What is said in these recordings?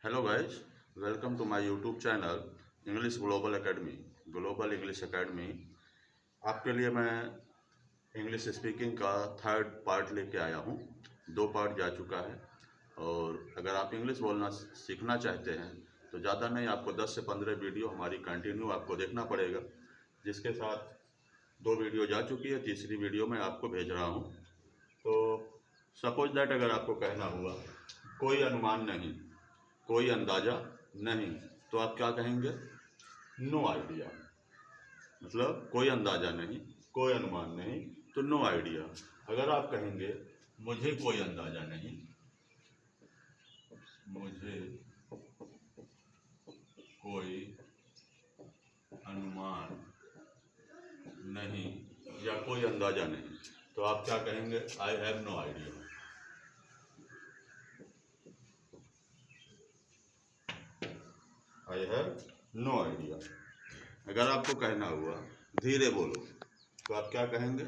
Hello guys, welcome to my YouTube channel English global academy. Global English academy आपके लिए मैं English speaking का third part लेके आया हूँ। 2 पार्ट जा चुका है और अगर आप इंग्लिश बोलना सीखना चाहते हैं तो ज़्यादा नहीं, आपको 10 से 15 वीडियो हमारी कंटिन्यू आपको देखना पड़ेगा, जिसके साथ 2 वीडियो जा चुकी है, तीसरी वीडियो मैं आपको भेज रहा हूँ। तो सपोज दैट अगर आपको कहना हुआ कोई अनुमान नहीं, कोई अंदाज़ा नहीं, तो आप क्या कहेंगे? No idea. मतलब कोई अंदाज़ा नहीं, कोई अनुमान नहीं, तो नो आइडिया। अगर आप कहेंगे मुझे कोई अंदाज़ा नहीं, मुझे कोई अनुमान नहीं या कोई अंदाज़ा नहीं, तो आप क्या कहेंगे? I have no idea. I have no idea. अगर आपको कहना हुआ धीरे बोलो, तो आप क्या कहेंगे?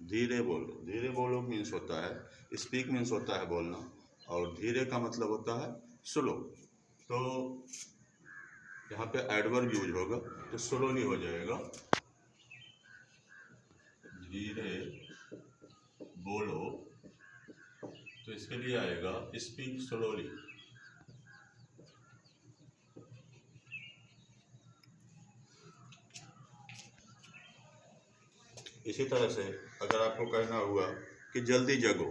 धीरे बोलो। धीरे बोलो मीन्स होता है, स्पीक मीन्स होता है बोलना, और धीरे का मतलब होता है स्लो। तो यहाँ पे एडवर्ब यूज होगा तो स्लोली हो जाएगा। धीरे बोलो, तो इसके लिए आएगा स्पीक स्लोली। इसी तरह से अगर आपको कहना हुआ कि जल्दी जगो,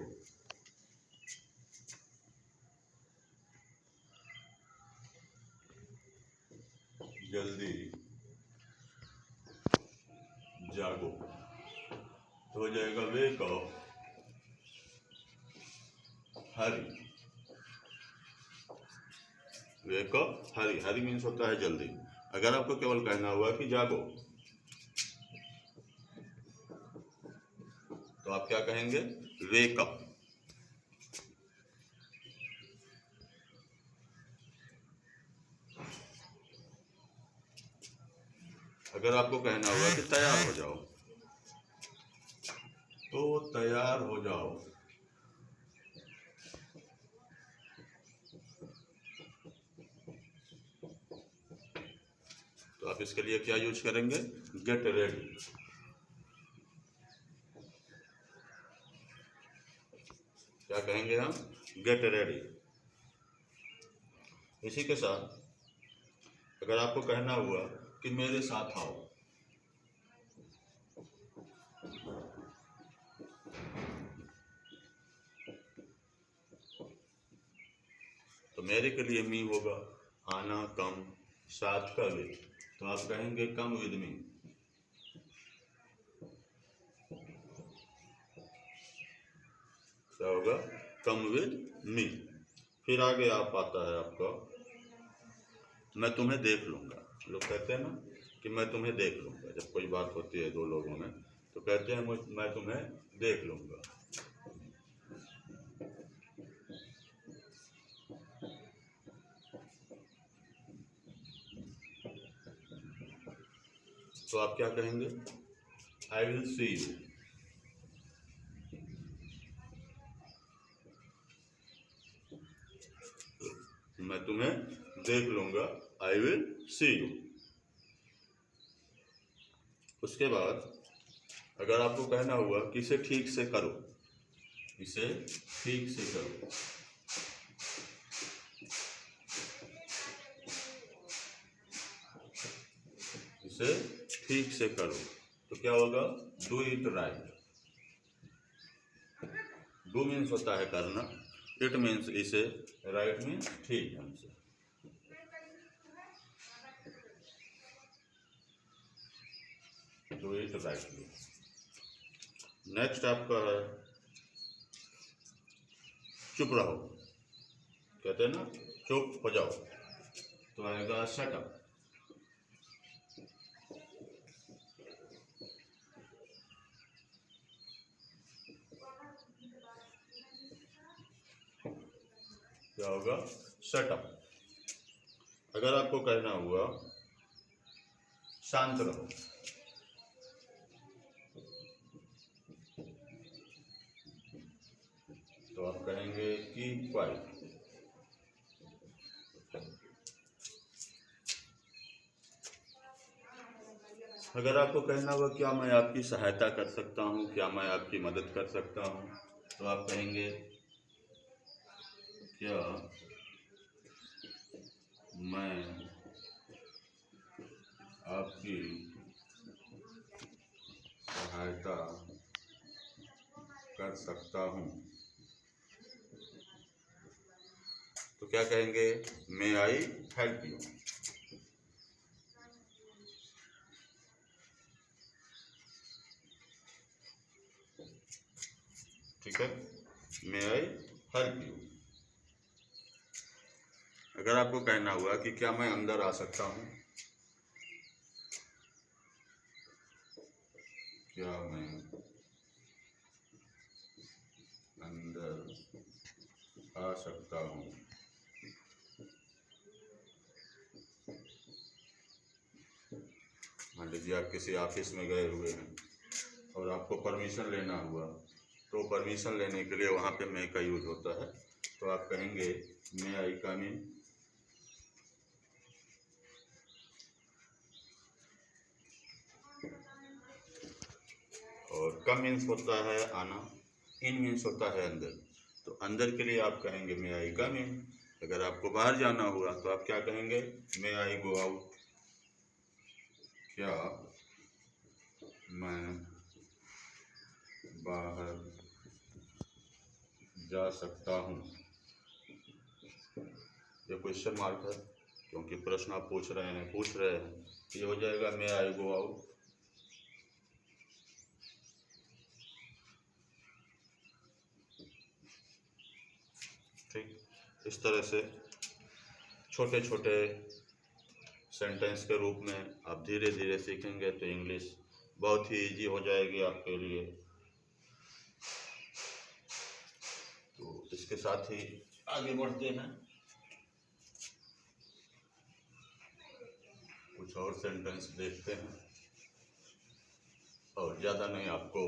जल्दी जागो, तो हो जाएगा वेक अप, हरी। वेक अप हरी, हरी मीन्स होता है जल्दी। अगर आपको केवल कहना हुआ कि जागो, तो आप क्या कहेंगे? Wake up. अगर आपको कहना हुआ कि तैयार हो जाओ, तो तैयार हो जाओ। तो आप इसके लिए क्या यूज करेंगे? Get ready. क्या कहेंगे हम? Get ready. इसी के साथ अगर आपको कहना हुआ कि मेरे साथ आओ, तो मेरे के लिए मी होगा, आना, कम, साथ का विद, तो आप कहेंगे कम विद मी। क्या होगा? Come with me. फिर आगे आप आता है आपका मैं तुम्हें देख लूंगा। लोग कहते हैं ना कि मैं तुम्हें देख लूंगा, जब कोई बात होती है 2 लोगों में तो कहते हैं मैं तुम्हें देख लूंगा। तो आप क्या कहेंगे? I will see you. मैं तुम्हें देख लूंगा, आई विल सी यू। उसके बाद अगर आपको कहना हुआ कि इसे ठीक से करो, इसे ठीक से करो, इसे ठीक से करो, तो क्या होगा? Do it right. Do means होता है करना, इट मीन्स इसे, राइट मीन्स ठीक ढंग से। Do it rightly. नेक्स्ट आपका है चुप रहो। कहते हैं ना चुप हो जाओ, तो आएगा शट अप। क्या होगा? Shut up. अगर आपको कहना हुआ शांत रहो, तो आप कहेंगे कीप क्वाइट। अगर आपको कहना हुआ क्या मैं आपकी सहायता कर सकता हूँ, क्या मैं आपकी मदद कर सकता हूँ, तो आप कहेंगे क्या मैं आपकी सहायता कर सकता हूँ। तो क्या कहेंगे, मे आई हेल्प यू। ठीक है, मे आई हेल्प यू। अगर आपको कहना हुआ कि क्या मैं अंदर आ सकता हूँ, क्या मैं अंदर आ सकता हूँ, मान लीजिए आप किसी ऑफिस में गए हुए हैं और आपको परमिशन लेना हुआ, तो परमिशन लेने के लिए वहाँ पे मे का यूज होता है। तो आप कहेंगे मे आई कम इन। और कम मीन्स होता है आना, इन मीन्स होता है अंदर। तो अंदर के लिए आप कहेंगे मे आई कम इन। अगर आपको बाहर जाना हुआ तो आप क्या कहेंगे, मे आई गो आउट। क्या मैं बाहर जा सकता हूँ। ये क्वेश्चन मार्क है क्योंकि प्रश्न आप पूछ रहे हैं। ये हो जाएगा मे आई गो आउट। ठीक, इस तरह से छोटे छोटे सेंटेंस के रूप में आप धीरे धीरे सीखेंगे तो इंग्लिश बहुत ही इजी हो जाएगी आपके लिए। तो इसके साथ ही आगे बढ़ते हैं, कुछ और सेंटेंस देखते हैं। और ज़्यादा नहीं, आपको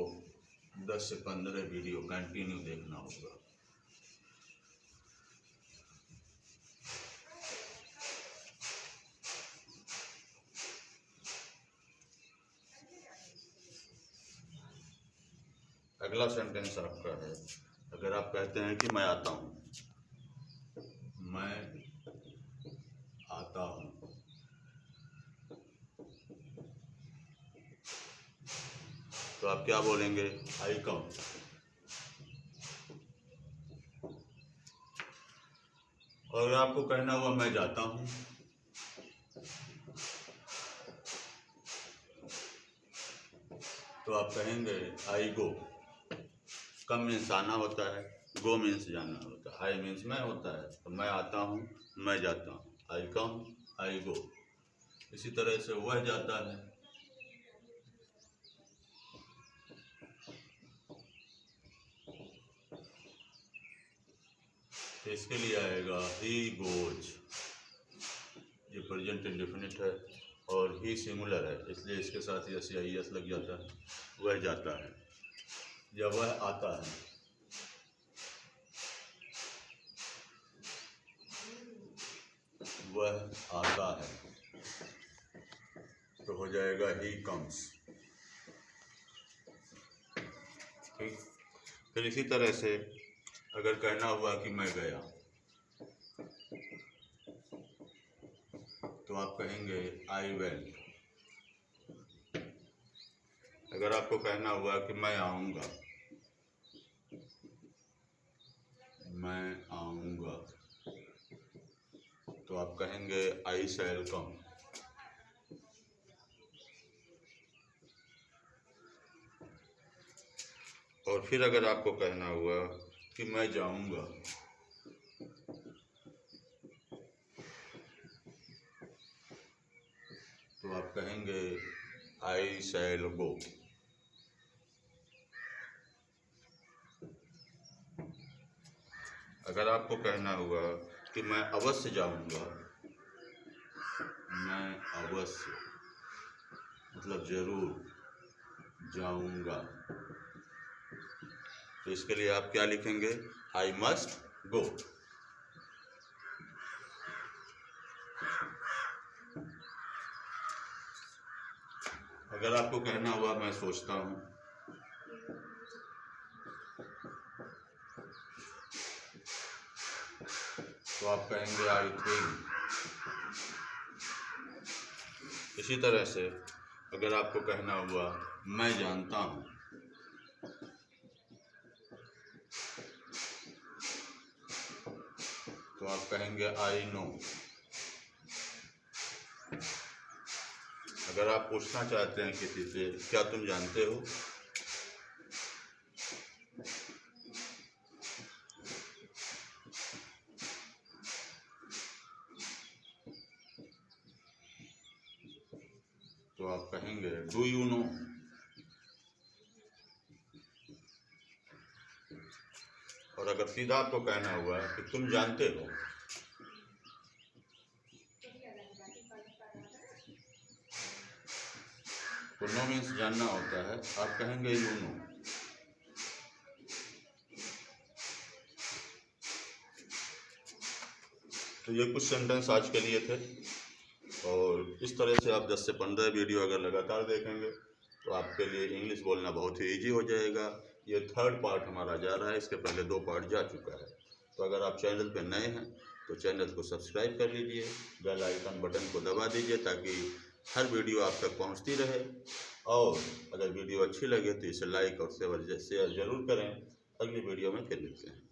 10 से 15 वीडियो कंटिन्यू देखना होगा। अगला सेंटेंस आपका है, अगर आप कहते हैं कि मैं आता हूँ, मैं आता हूँ, तो आप क्या बोलेंगे, आई कम। और अगर आपको कहना हुआ मैं जाता हूँ, तो आप कहेंगे आई गो। कम मीन्स आना होता है, गो मीन्स जाना होता है, आई मीन्स मैं होता है। तो मैं आता हूँ, मैं जाता हूँ, आई कम, आई गो। इसी तरह से वह जाता है, तो इसके लिए आएगा ही गोज। ये प्रेजेंट इंडेफिनिट है और ही सिंगुलर है, इसलिए इसके साथ एस या एस लग जाता है। वह जाता है या वह आता है। वह आता है तो हो जाएगा ही कम्स। ठीक, फिर इसी तरह से अगर कहना हुआ कि मैं गया, तो आप कहेंगे आई वेंट। अगर आपको कहना हुआ कि मैं आऊँगा, मैं आऊँगा, तो आप कहेंगे आई शैल कम। और फिर अगर आपको कहना हुआ कि मैं जाऊँगा, तो आप कहेंगे आई शैल गो। अगर आपको कहना हुआ कि मैं अवश्य जाऊँगा, मैं अवश्य मतलब जरूर जाऊँगा, तो इसके लिए आप क्या लिखेंगे, आई मस्ट गो। अगर आपको कहना हुआ मैं सोचता हूँ, तो आप कहेंगे आई थिंक। इसी तरह से अगर आपको कहना हुआ मैं जानता हूँ, तो आप कहेंगे आई नो। अगर आप पूछना चाहते हैं किसी से क्या तुम जानते हो, तो आप कहेंगे डू यू नो। और अगर सीधा आपको कहना हुआ कि तुम जानते हो, तो नो मीन्स जानना होता है, आप कहेंगे यू नो। तो ये कुछ सेंटेंस आज के लिए थे, और इस तरह से आप 10 से 15 वीडियो अगर लगातार देखेंगे तो आपके लिए इंग्लिश बोलना बहुत ही ईजी हो जाएगा। ये 3rd पार्ट हमारा जा रहा है, इसके पहले 2 पार्ट जा चुका है। तो अगर आप चैनल पर नए हैं तो चैनल को सब्सक्राइब कर लीजिए, बेल आइकन बटन को दबा दीजिए ताकि हर वीडियो आप तक पहुंचती रहे। और अगर वीडियो अच्छी लगे तो इसे लाइक और शेयर ज़रूर करें। अगली वीडियो में फिर मिलते हैं।